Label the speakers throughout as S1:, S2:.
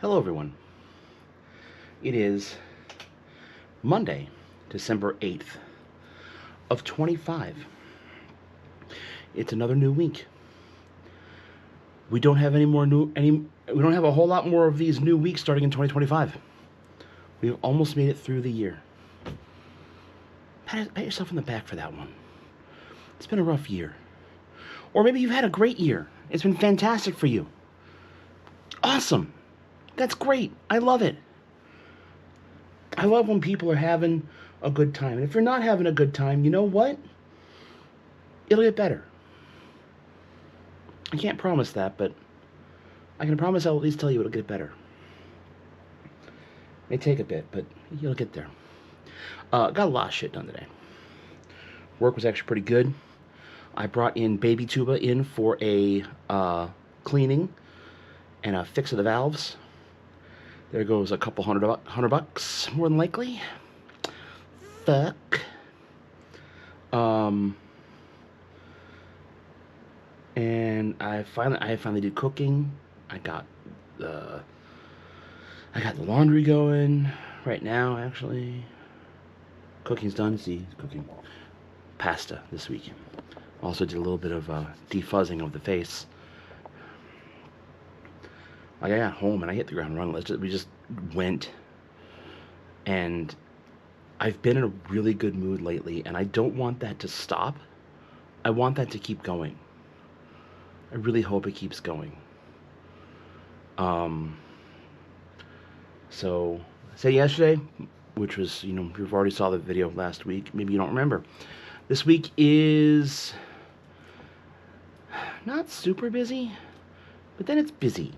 S1: Hello, everyone. It is Monday, December 8th of 25. It's another new week. We don't have we don't have a whole lot more of these new weeks starting in 2025. We've almost made it through the year. Pat yourself on the back for that one. It's been a rough year. Or maybe you've had a great year. It's been fantastic for you. Awesome. That's great. I love it. I love when people are having a good time. And if you're not having a good time, you know what? It'll get better. I can't promise that, but I can promise I'll at least tell you it'll get better. It may take a bit, but you'll get there. Got a lot of shit done today. Work was actually pretty good. I brought in Baby Tuba in for a cleaning and a fix of the valves. There goes a couple hundred bucks, more than likely. Fuck. And I finally did cooking. I got the laundry going right now. Actually, cooking's done. See, cooking pasta this week. Also did a little bit of defuzzing of the face. Like I got home and I hit the ground running. We just went, and I've been in a really good mood lately, and I don't want that to stop. I want that to keep going. I really hope it keeps going. So I said yesterday, which was, you've already saw the video last week. Maybe you don't remember. This week is not super busy, but then it's busy.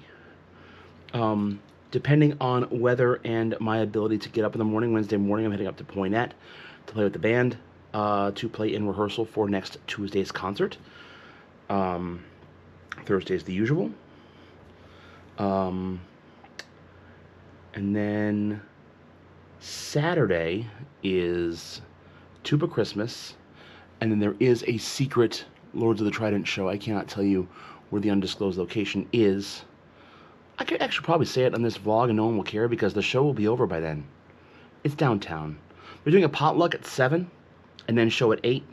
S1: Depending on weather and my ability to get up in the morning. Wednesday morning, I'm heading up to Poynette to play with the band, to play in rehearsal for next Tuesday's concert. Thursday's the usual. And then Saturday is Tuba Christmas, and then there is a secret Lords of the Trident show. I cannot tell you where the undisclosed location is. I could actually probably say it on this vlog and no one will care because the show will be over by then. It's downtown. We're doing a potluck at 7 and then show at 8.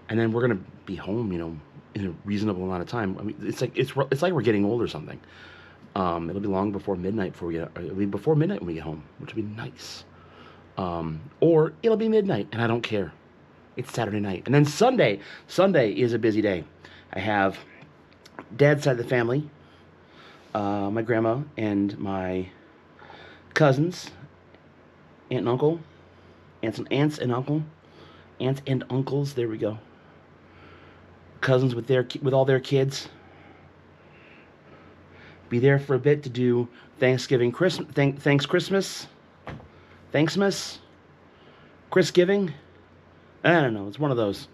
S1: And then we're going to be home, in a reasonable amount of time. I mean, it's like we're getting old or something. It'll be long before midnight it'll be before midnight when we get home, which will be nice. Or it'll be midnight and I don't care. It's Saturday night. And then Sunday is a busy day. I have Dad's side of the family, my grandma and my cousins, aunt and uncle, aunts and uncles. There we go. Cousins with all their kids. Be there for a bit to do Thanksgiving, Thanksmas, Christgiving. I don't know. It's one of those.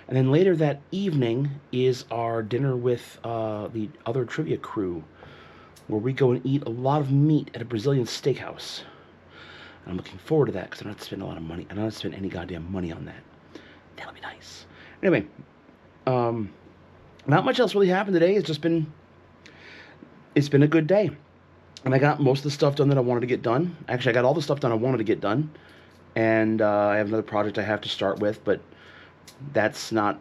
S1: And then later that evening is our dinner with the other trivia crew, where we go and eat a lot of meat at a Brazilian steakhouse. And I'm looking forward to that because I don't have to spend a lot of money. I don't have to spend any goddamn money on that. That'll be nice. Anyway, not much else really happened today. It's been a good day. And I got most of the stuff done that I wanted to get done. Actually, I got all the stuff done I wanted to get done. And I have another project I have to start with, but Joe's not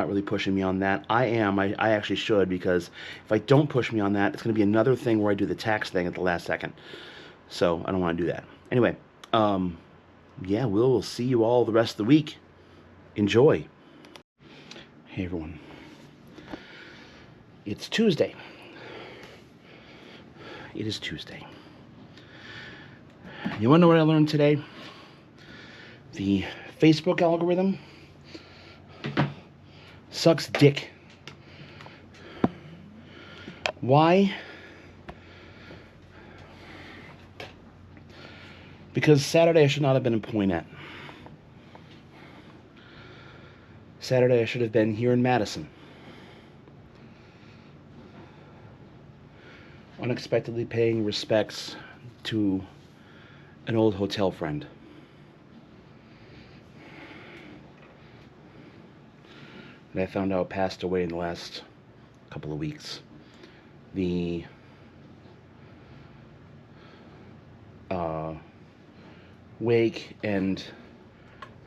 S1: really pushing me on that. I am. I actually should, because if I don't push me on that, it's going to be another thing where I do the tax thing at the last second. So I don't want to do that. Anyway, yeah, we'll see you all the rest of the week. Enjoy. Hey, everyone. It's Tuesday. It is Tuesday. You want to know what I learned today? The Facebook algorithm sucks dick. Why? Because Saturday I should not have been in Poynette. Saturday I should have been here in Madison. Unexpectedly paying respects to an old hotel friend. That I found out passed away in the last couple of weeks. The wake and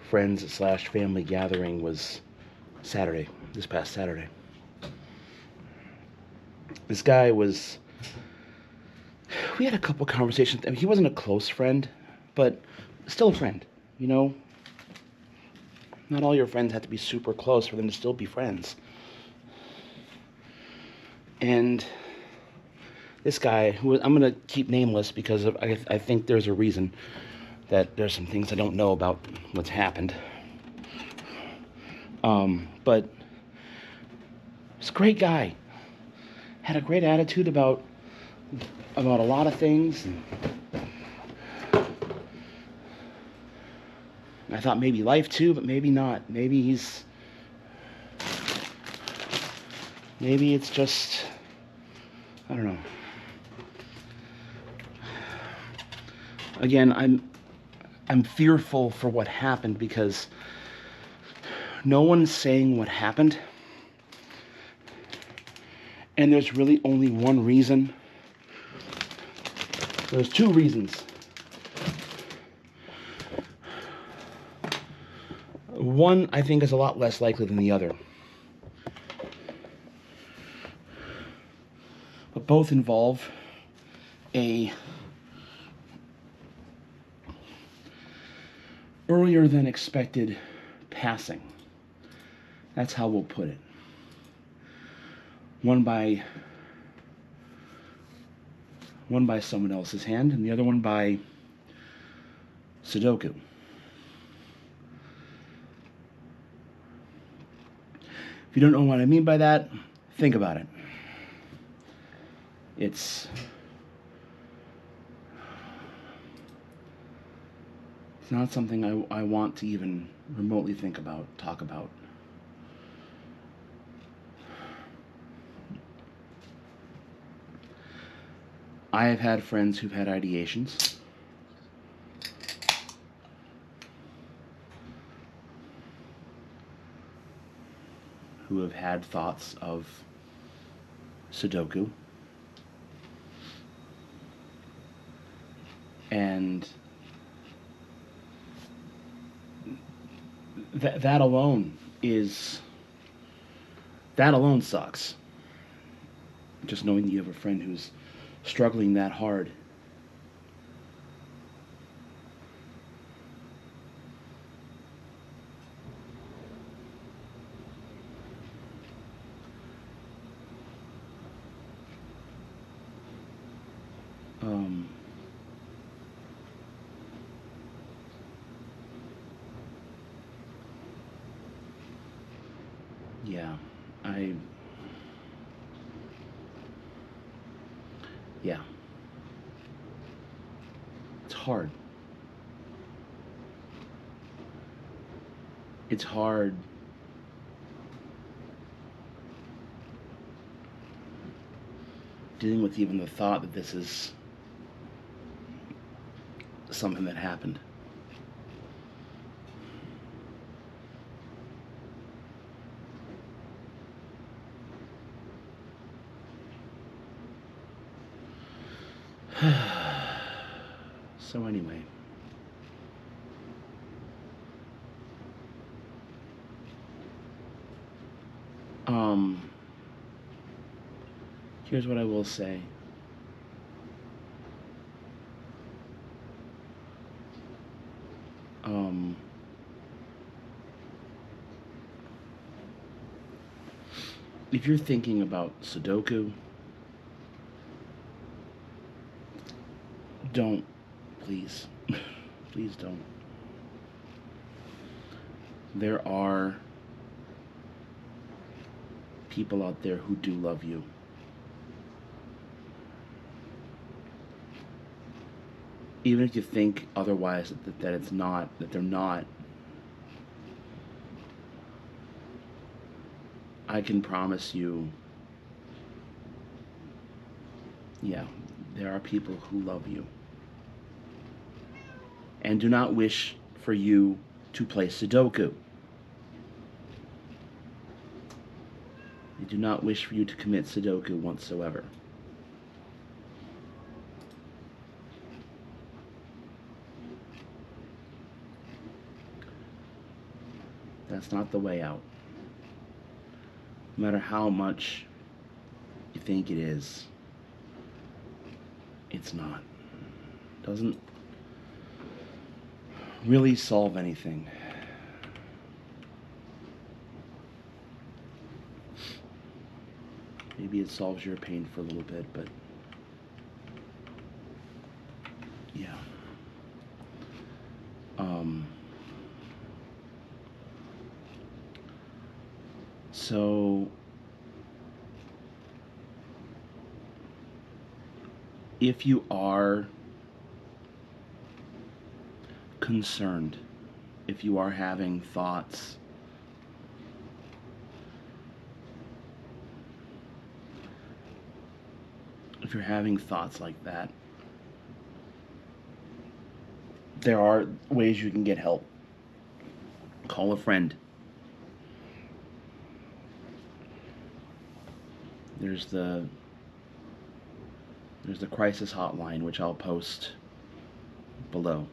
S1: friends slash family gathering was Saturday, this past Saturday. This guy was, we had a couple conversations. I mean, he wasn't a close friend, but still a friend, you know? Not all your friends have to be super close for them to still be friends. And this guy, who I'm going to keep nameless because I think there's a reason that there's some things I don't know about what's happened. But he's a great guy. Had a great attitude about a lot of things. And I thought maybe life too, but maybe not. Maybe it's just, I don't know. Again, I'm fearful for what happened because no one's saying what happened. And there's really only one reason. There's two reasons. One, I think, is a lot less likely than the other. But both involve a earlier than expected passing. That's how we'll put it. One by someone else's hand, and the other one by Sudoku. If you don't know what I mean by that, think about it. It's not something I want to even remotely think about, talk about. I have had friends who've had ideations. Who have had thoughts of Sudoku. And that alone sucks. Just knowing that you have a friend who's struggling that hard. Yeah. It's hard. It's hard dealing with even the thought that this is something that happened. So anyway, here's what I will say. If you're thinking about Sudoku, don't, please. Please don't. There are people out there who do love you. Even if you think otherwise, that it's not, that they're not, I can promise you, yeah, there are people who love you and do not wish for you to play Sudoku. do not wish for you to commit Sudoku whatsoever. That's not the way out. No matter how much you think it is, it's not. Doesn't really solve anything. Maybe it solves your pain for a little bit, but yeah. So if you are concerned, if you are having thoughts, if you're having thoughts like that, there are ways you can get help. Call a friend. There's the crisis hotline, which I'll post below.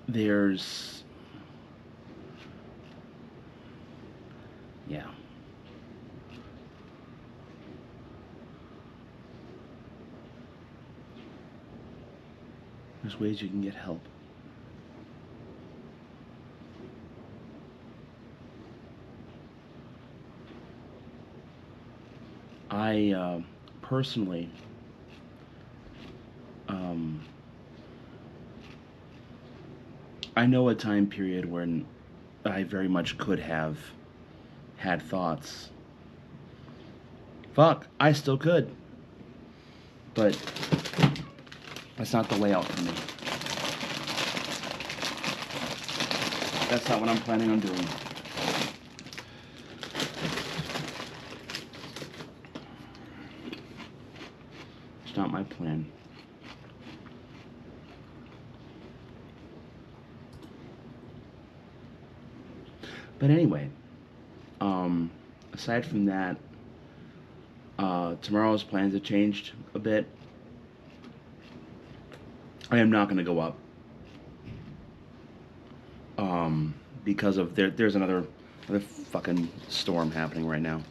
S1: There's, yeah. There's ways you can get help. I personally I know a time period when I very much could have had thoughts. Fuck, I still could. But that's not the way out for me. That's not what I'm planning on doing. It's not my plan. But anyway, aside from that, tomorrow's plans have changed a bit. I am not going to go up because of there's another fucking storm happening right now.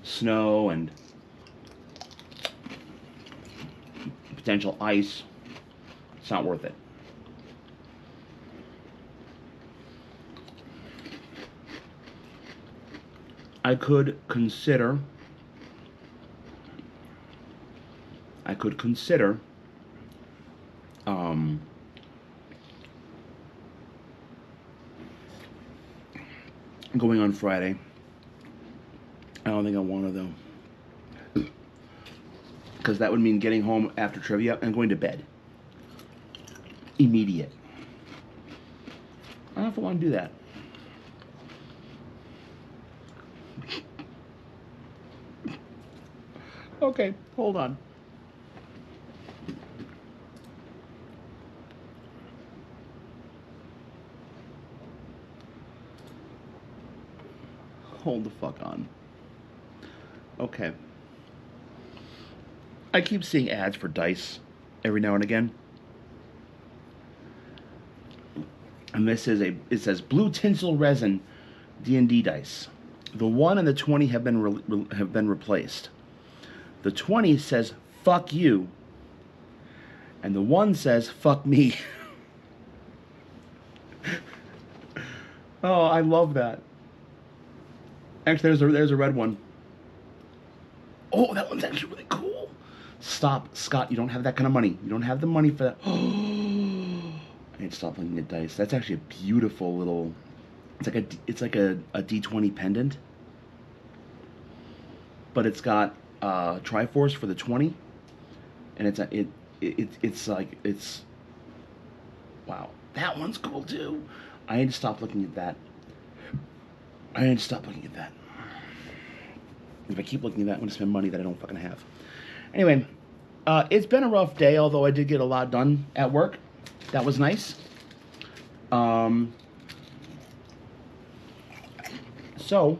S1: Snow and potential ice. It's not worth it. I could consider going on Friday. I don't think I want to though, because that would mean getting home after trivia and going to bed. Immediate. I don't know if I want to do that. Okay, hold on. Hold the fuck on. Okay. I keep seeing ads for dice every now and again. And this is it says blue tinsel resin D&D dice. The 1 and the 20 have been replaced. The 20 says fuck you, and the 1 says fuck me. Oh, I love that. Actually, there's a red one. Oh, that one's actually really cool. Stop, Scott. You don't have that kind of money. You don't have the money for that. I need to stop looking at dice. That's actually a beautiful little. It's like a D20 pendant, but it's got Triforce for the 20, and it's wow. That one's cool too. I need to stop looking at that. If I keep looking at that, I'm going to spend money that I don't fucking have. Anyway, it's been a rough day, although I did get a lot done at work. That was nice. So,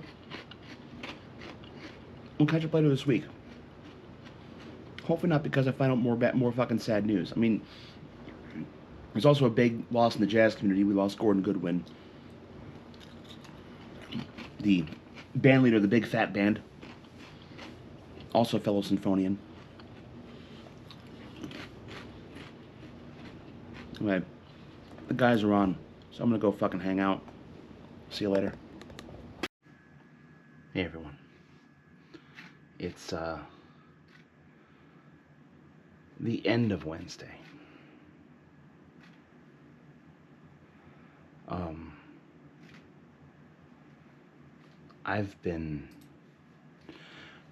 S1: we'll catch up later this week. Hopefully not because I find out more fucking sad news. I mean, there's also a big loss in the jazz community. We lost Gordon Goodwin, the band leader of the Big Fat Band, also a fellow symphonian. Anyway, the guys are on, so I'm gonna go fucking hang out. See you later. Hey everyone. It's the end of Wednesday.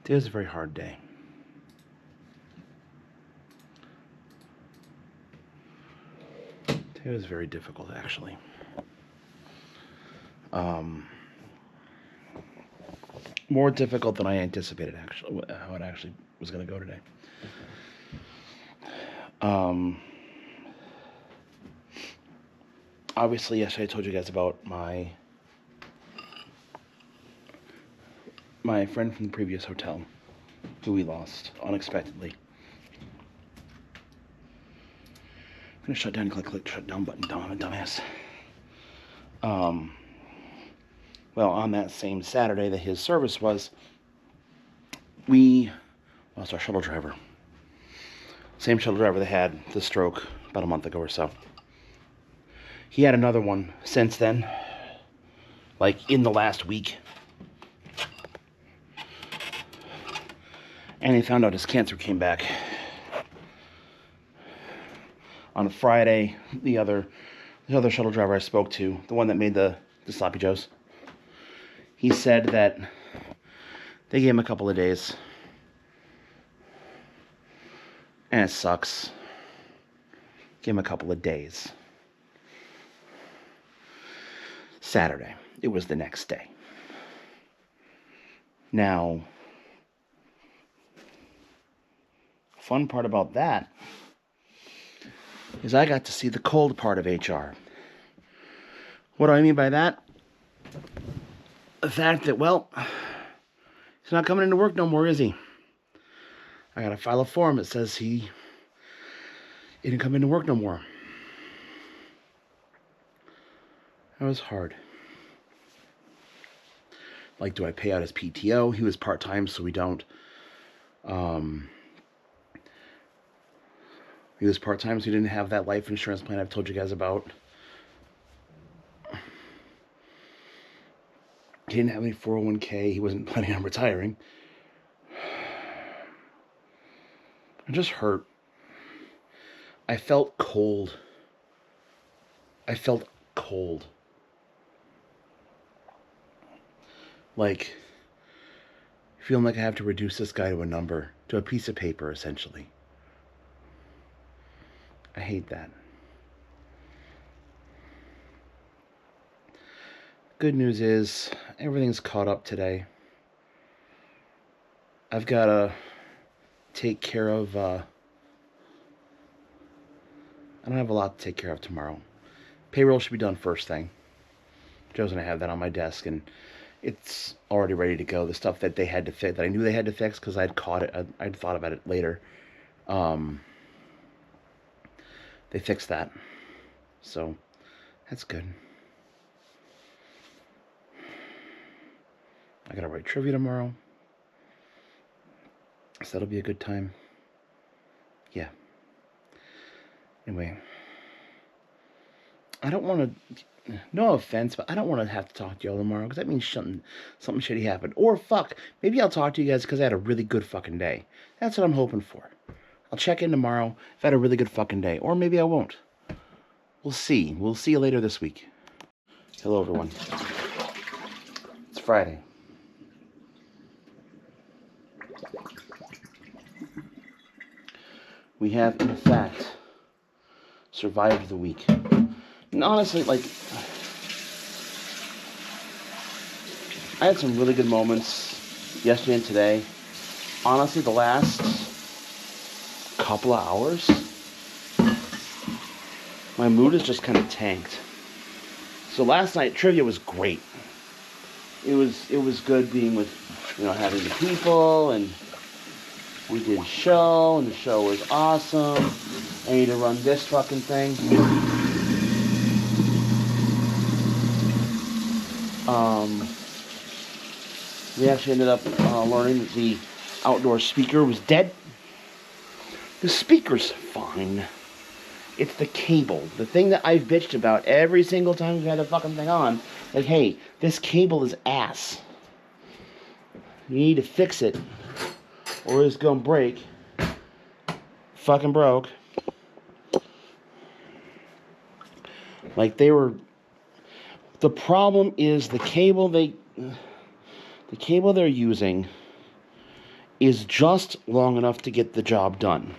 S1: Today was a very hard day. Today was very difficult, actually. More difficult than I anticipated, actually, how it actually was going to go today. Obviously, yesterday I told you guys about my friend from the previous hotel, who we lost unexpectedly. I'm going to shut down, click the shut down button, dumbass. Well, on that same Saturday that his service was, we lost our shuttle driver. Same shuttle driver that had the stroke about a month ago or so. He had another one since then, like in the last week. And he found out his cancer came back. On a Friday, the other shuttle driver I spoke to, the one that made the sloppy joes, he said that they gave him a couple of days. And it sucks. Give him a couple of days. Saturday. It was the next day. Now, fun part about that is I got to see the cold part of HR. What do I mean by that? The fact that, well, he's not coming into work no more, is he? I gotta file a form that says he didn't come into work no more. That was hard. Like, do I pay out his PTO? He was part-time, so we don't. He was part-time, so he didn't have that life insurance plan I've told you guys about. He didn't have any 401k. He wasn't planning on retiring. I just hurt. I felt cold. Like, feeling like I have to reduce this guy to a number, to a piece of paper, essentially. I hate that. Good news is, everything's caught up today. I've got to take care of, I don't have a lot to take care of tomorrow. Payroll should be done first thing. Joe's going to have that on my desk, and it's already ready to go. The stuff that they had to fix, that I knew they had to fix because I'd caught it, I'd thought about it later. They fixed that. So, that's good. I gotta write trivia tomorrow. So that'll be a good time. Yeah. Anyway. I don't want to, no offense, but I don't want to have to talk to y'all tomorrow, because that means something shitty happened. Or fuck, maybe I'll talk to you guys because I had a really good fucking day. That's what I'm hoping for. I'll check in tomorrow if I had a really good fucking day. Or maybe I won't. We'll see. We'll see you later this week. Hello, everyone. It's Friday. We have, in fact, survived the week. And honestly, like, I had some really good moments yesterday and today. Honestly, the last couple of hours, my mood has just kind of tanked. So last night, trivia was great. It was good being with, having the people, and we did a show, and the show was awesome. I need to run this fucking thing. We actually ended up learning that the outdoor speaker was dead. The speaker's fine. It's the cable. The thing that I've bitched about every single time we've had the fucking thing on. Like, hey, this cable is ass. You need to fix it, or it's gonna break. Fucking broke. Like, the problem is the cable they're using is just long enough to get the job done.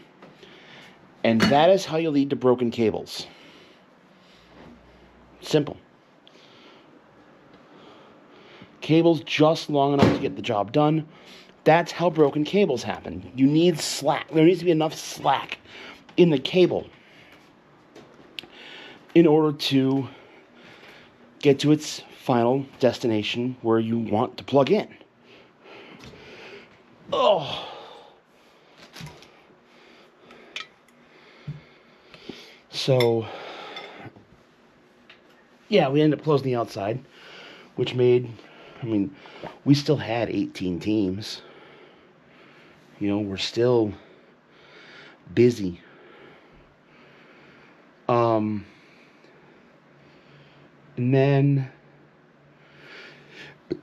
S1: And that is how you lead to broken cables. Simple. Cables just long enough to get the job done. That's how broken cables happen. You need slack. There needs to be enough slack in the cable in order to get to its final destination where you want to plug in. Oh. So, yeah, we ended up closing the outside, which made, we still had 18 teams. We're still busy. And then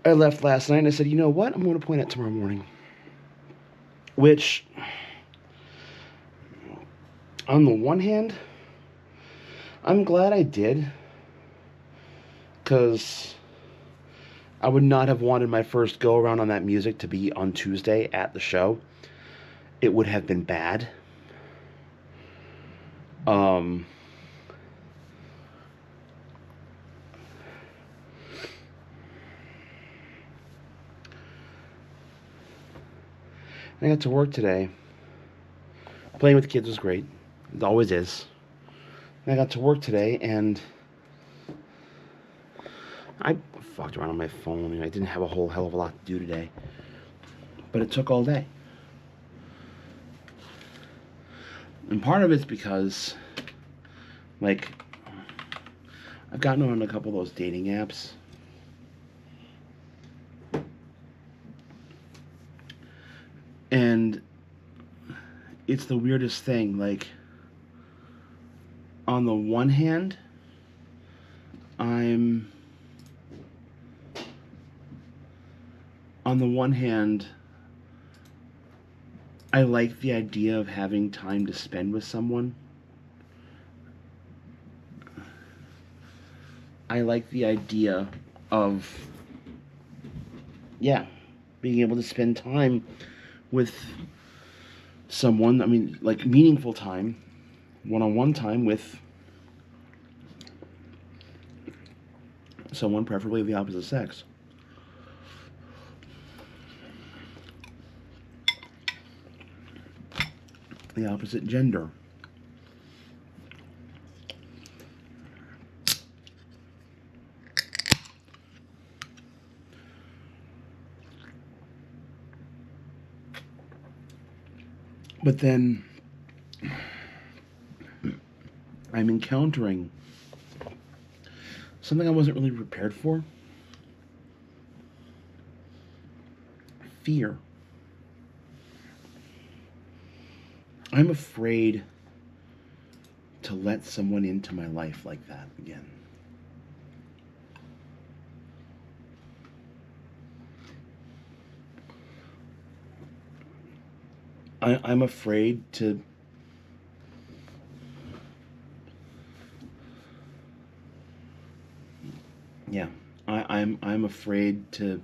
S1: I left last night and I said, you know what? I'm going to point out tomorrow morning. Which, on the one hand, I'm glad I did. Because I would not have wanted my first go around on that music to be on Tuesday at the show. It would have been bad. I got to work today. Playing with the kids was great. It always is. And I got to work today, and I fucked around on my phone, and I didn't have a whole hell of a lot to do today. But it took all day. And part of it's because, I've gotten on a couple of those dating apps. And it's the weirdest thing. On the one hand, I like the idea of having time to spend with someone. I like the idea of, being able to spend time with someone. Meaningful time, one-on-one time with someone, preferably of the opposite sex. The opposite gender. But then I'm encountering something I wasn't really prepared for. Fear. I'm afraid to let someone into my life like that again. I'm afraid to I'm afraid to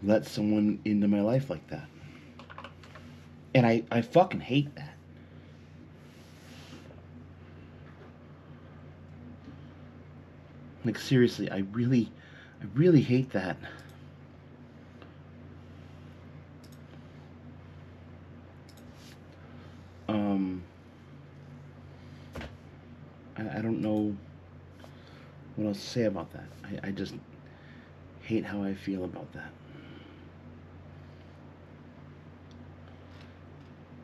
S1: let someone into my life like that. And I fucking hate that. Seriously, I really hate that. I don't know what else to say about that. I just, hate how I feel about that.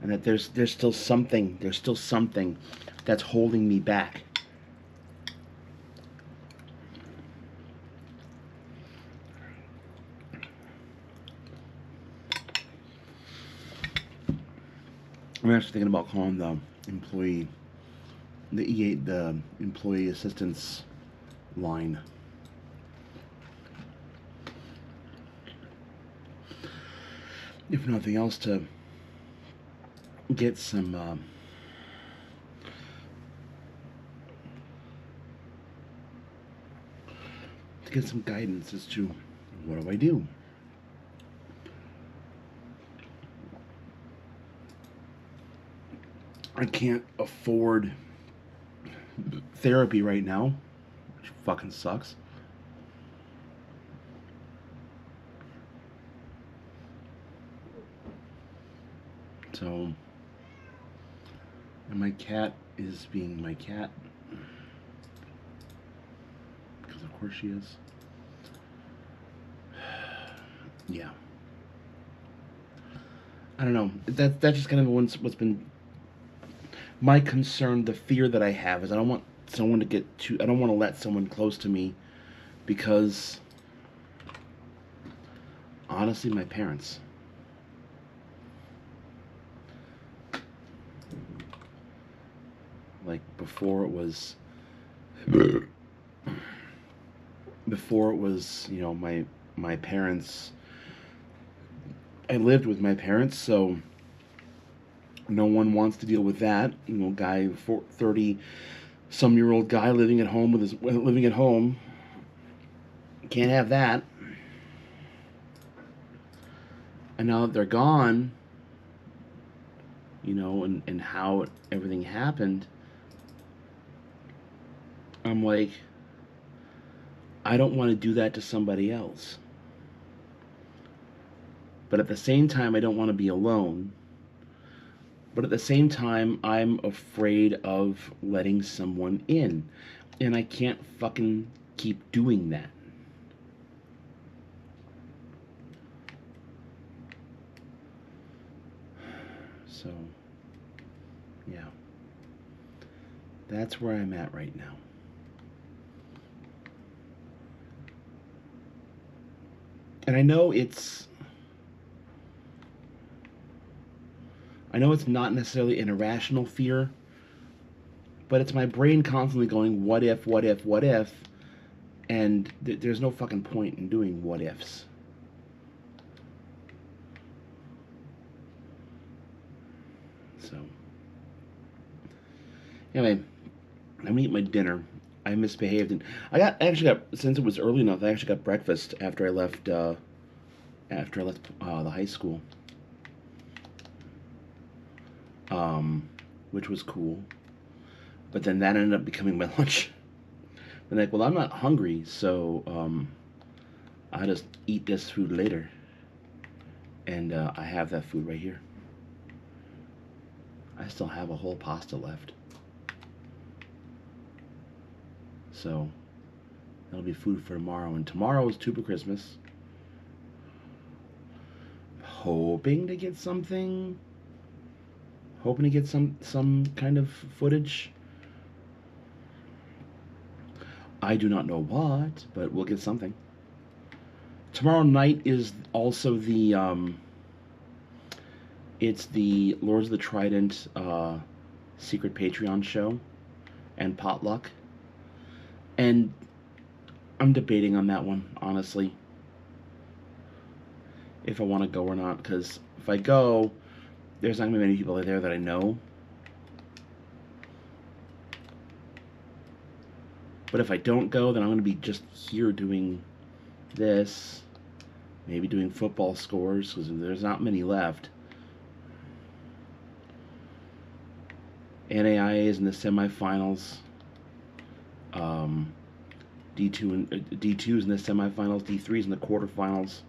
S1: And that there's still something that's holding me back. I'm actually thinking about calling the employee assistance line. If nothing else, to get some guidance as to what do I do. I can't afford therapy right now, which fucking sucks. So, and my cat is being my cat, because of course she is. Yeah. I don't know. That's just kind of what's been my concern. The fear that I have is I don't want someone to get too. I don't want to let someone close to me, because honestly, my parents. Like before it was, you know, my parents. I lived with my parents, so no one wants to deal with that. You know, 30-some-year-old guy living at home can't have that. And now that they're gone, you know, and how everything happened, I'm like, I don't want to do that to somebody else. But at the same time, I don't want to be alone. But at the same time, I'm afraid of letting someone in. And I can't fucking keep doing that. So, yeah. That's where I'm at right now. And I know it's not necessarily an irrational fear, but it's my brain constantly going, what if, what if, what if? And there's no fucking point in doing what ifs. So, anyway, I'm gonna eat my dinner. I misbehaved, and since it was early enough, I actually got breakfast after I left the high school, which was cool. But then that ended up becoming my lunch. And like, well, I'm not hungry, so I'll just eat this food later. And I have that food right here. I still have a whole pasta left. So that'll be food for tomorrow. And tomorrow is Tuba Christmas. Hoping to get some kind of footage. I do not know what, but we'll get something. Tomorrow night is also it's the Lords of the Trident secret Patreon show and potluck. And I'm debating on that one, honestly, if I want to go or not, because if I go, there's not going to be many people there that I know. But if I don't go, then I'm going to be just here doing this, maybe doing football scores, because there's not many left. NAIA is in the semifinals. D2 is in the semifinals. D3 is in the quarterfinals.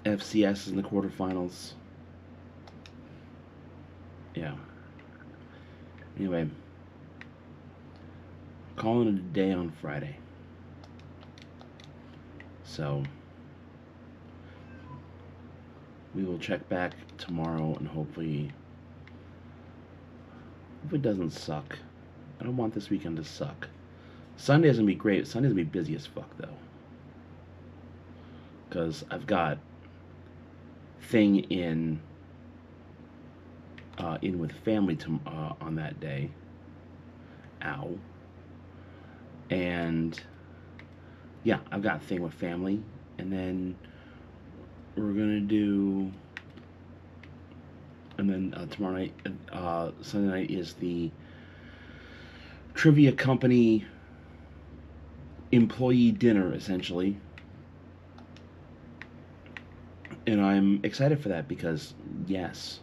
S1: FCS is in the quarterfinals. Yeah. Anyway, calling it a day on Friday. So we will check back tomorrow and hopefully it doesn't suck. I don't want this weekend to suck. Sunday's gonna be great. Sunday's gonna be busy as fuck though, because I've got thing in with family on that day. Ow. And yeah, I've got thing with family, and then we're gonna do, and then tomorrow night, Sunday night is the trivia company employee dinner, essentially. And I'm excited for that because, yes,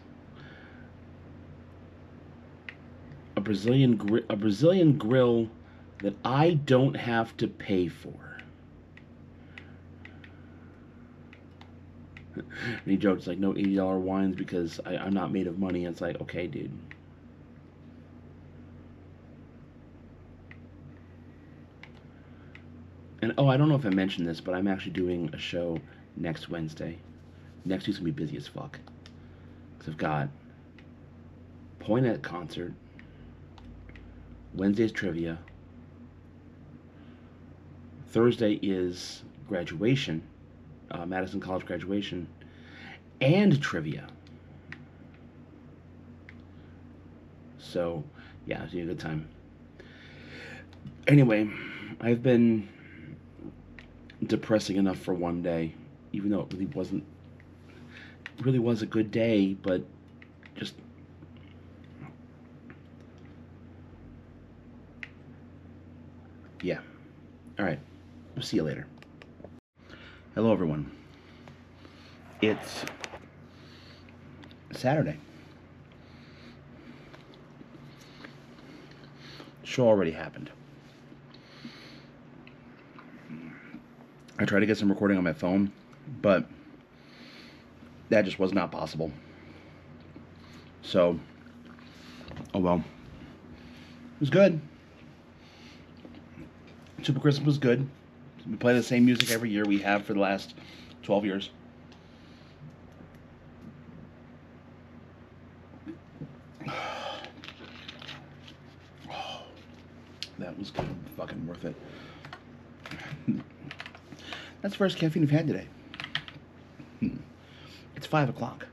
S1: a Brazilian grill that I don't have to pay for. And he jokes like, no $80 wines because I'm not made of money. And it's like, okay, dude. And oh, I don't know if I mentioned this, but I'm actually doing a show next Wednesday. Next week's gonna be busy as fuck. Because I've got Poignant concert, Wednesday's trivia, Thursday is graduation, Madison College graduation, and trivia. So, yeah, it's a good time. Anyway, I've been depressing enough for one day, even though it really was a good day, but just yeah. All right, we'll see you later. Hello, everyone. It's Saturday. The show already happened. I tried to get some recording on my phone, but that just was not possible. So, oh well. It was good. Super Christmas was good. We play the same music every year we have for the last 12 years. That was kind of fucking worth it. That's the first caffeine I've had today. It's 5 o'clock.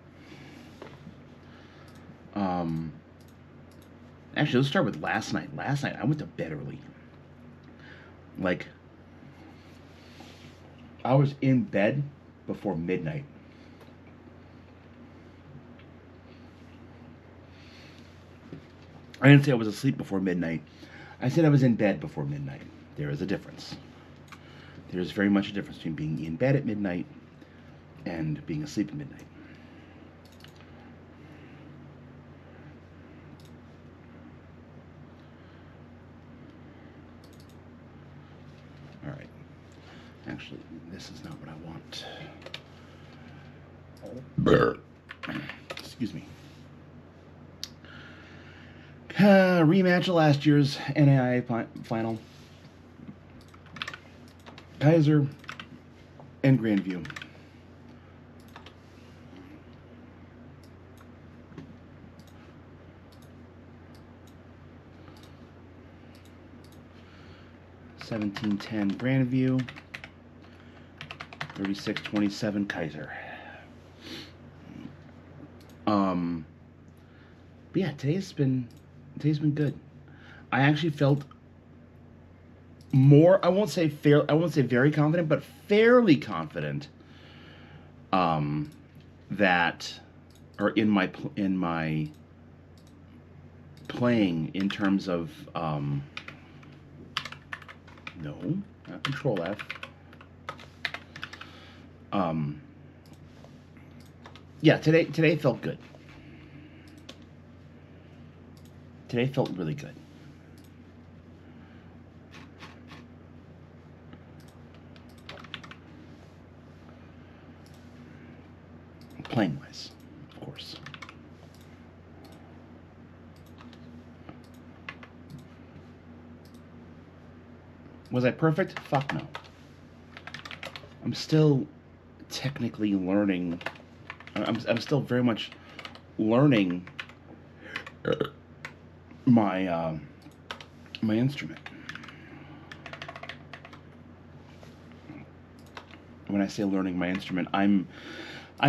S1: Actually, let's start with last night. Last night, I went to bed early. Like, I was in bed before midnight. I didn't say I was asleep before midnight. I said I was in bed before midnight. There is a difference. There is very much a difference between being in bed at midnight and being asleep at midnight. All right. Actually, this is not what I want. Excuse me. Rematch of last year's NAIA final. Kaiser and Grandview. $17.10 Grandview. 36-27 Kaiser. But yeah, today's been good. I actually felt more, I won't say very confident, but fairly confident that, or in my playing in terms of no, not Control F. Yeah, today felt good. Today felt really good. Playing wise, of course. Was I perfect? Fuck no. I'm still technically learning. I'm still very much learning my my instrument. When I say learning my instrument, I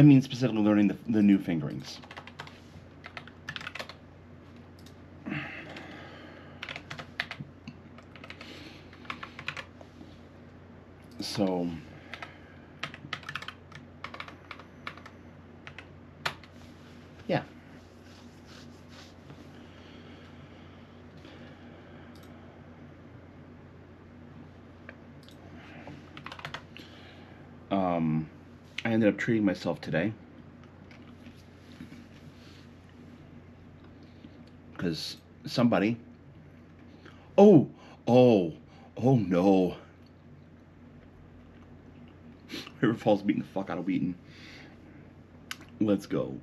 S1: mean specifically learning the new fingerings. So yeah. I ended up treating myself today because somebody. Oh, oh, oh no! River Falls beating the fuck out of Wheaton. Let's go.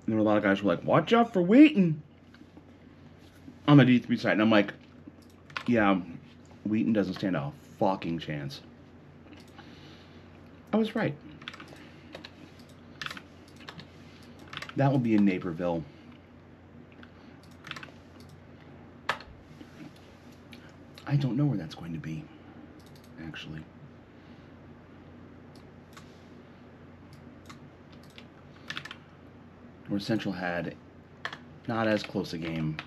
S1: There were a lot of guys who were like, "Watch out for Wheaton." On the D3 side, and I'm like, yeah, Wheaton doesn't stand a fucking chance. I was right. That will be in Naperville. I don't know where that's going to be, actually. North Central had not as close a game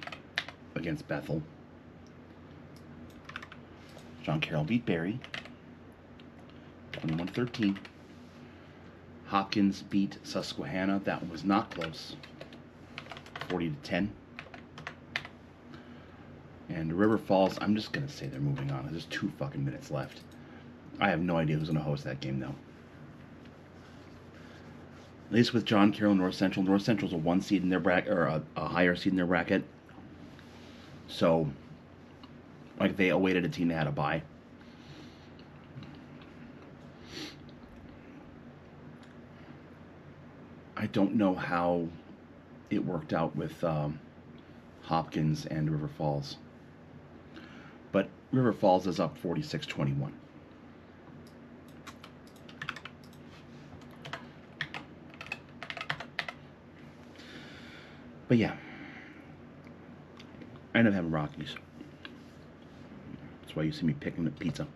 S1: against Bethel. John Carroll beat Barry 21-13. Hopkins beat Susquehanna. That was not close. 40-10. And River Falls, I'm just going to say they're moving on. There's 2 fucking minutes left. I have no idea who's going to host that game, though. At least with John Carroll and North Central. North Central's a 1 seed in their bracket, or a higher seed in their bracket. So, like, they awaited a team that had a bye. I don't know how it worked out with Hopkins and River Falls. But River Falls is up 46-21. But yeah, I end up having Rockies. That's why you see me picking up pizza.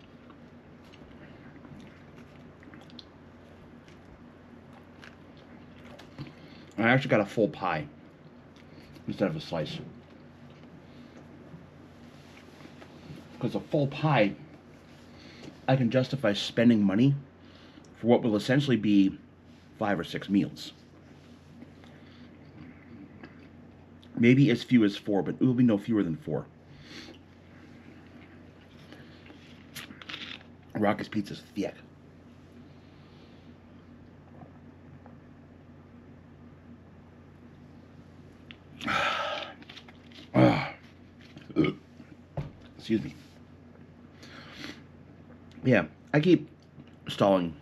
S1: I actually got a full pie instead of a slice. Because a full pie, I can justify spending money for what will essentially be 5 or 6 meals. Maybe as few as 4, but it will be no fewer than 4. Rocky's Pizza's thick. Excuse me. Yeah, I keep stalling.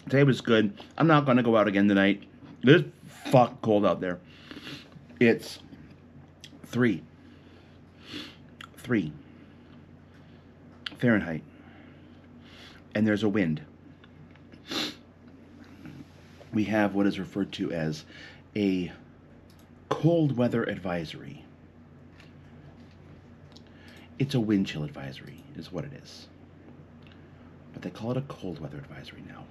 S1: Today was good. I'm not going to go out again tonight. It's fuck cold out there. It's 3 Fahrenheit. And there's a wind. We have what is referred to as a cold weather advisory. It's a wind chill advisory, is what it is. But they call it a cold weather advisory now.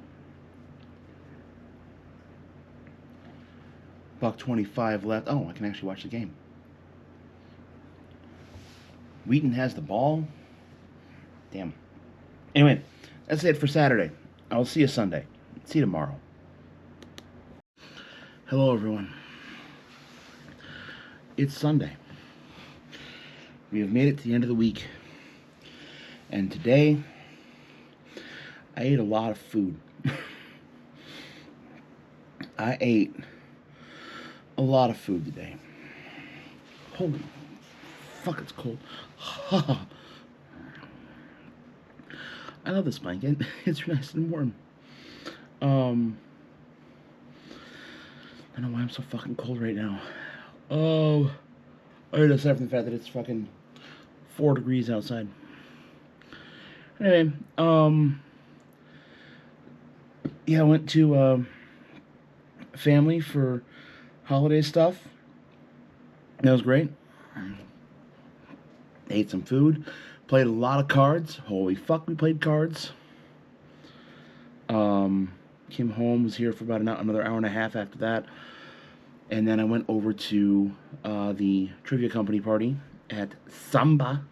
S1: $1:25 left. Oh, I can actually watch the game. Wheaton has the ball. Damn. Anyway, that's it for Saturday. I'll see you Sunday. See you tomorrow. Hello, everyone. It's Sunday. We have made it to the end of the week. And today, I ate a lot of food. I ate a lot of food today. Holy fuck, it's cold. I love this blanket. It's nice and warm. I don't know why I'm so fucking cold right now. Oh, aside from the fact that it's fucking 4 degrees outside. Anyway, yeah, I went to family for holiday stuff. That was great. Ate some food, played a lot of cards. Holy fuck, we played cards. Came home, was here for about another hour and a half after that. And then I went over to the trivia company party at Samba.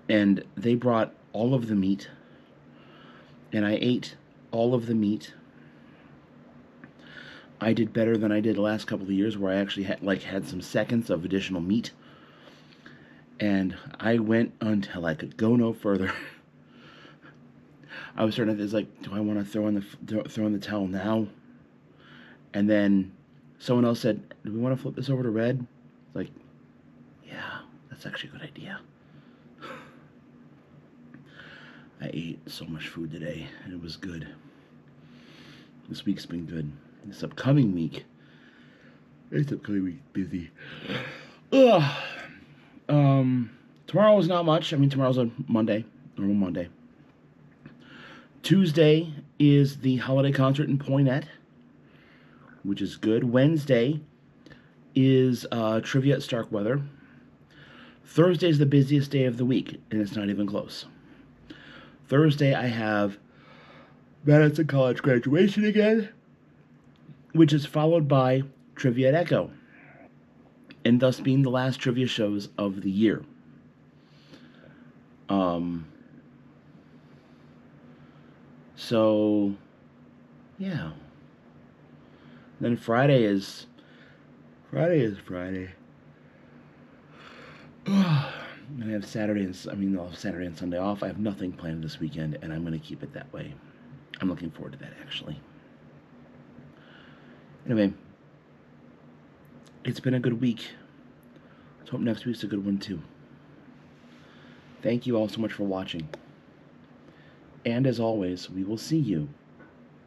S1: And they brought all of the meat. And I ate all of the meat. I did better than I did the last couple of years, where I actually had some seconds of additional meat. And I went until I could go no further. I was starting to think, do I want to throw in the towel now? And then someone else said, do we want to flip this over to red? It's like, yeah, that's actually a good idea. I ate so much food today, and it was good. This week's been good. This upcoming week, busy. Ugh. Tomorrow is not much. I mean, tomorrow's a Monday, normal Monday. Tuesday is the holiday concert in Poynette, which is good. Wednesday is trivia at Starkweather. Thursday is the busiest day of the week, and it's not even close. Thursday, I have Madison College graduation again, which is followed by Trivia at Echo, and thus being the last trivia shows of the year. So, yeah. Then Friday is Friday. And I have Saturday and Sunday off. I have nothing planned this weekend, and I'm going to keep it that way. I'm looking forward to that, actually. Anyway, it's been a good week. Let's hope next week's a good one, too. Thank you all so much for watching. And as always, we will see you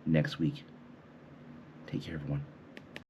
S1: next week. Take care, everyone.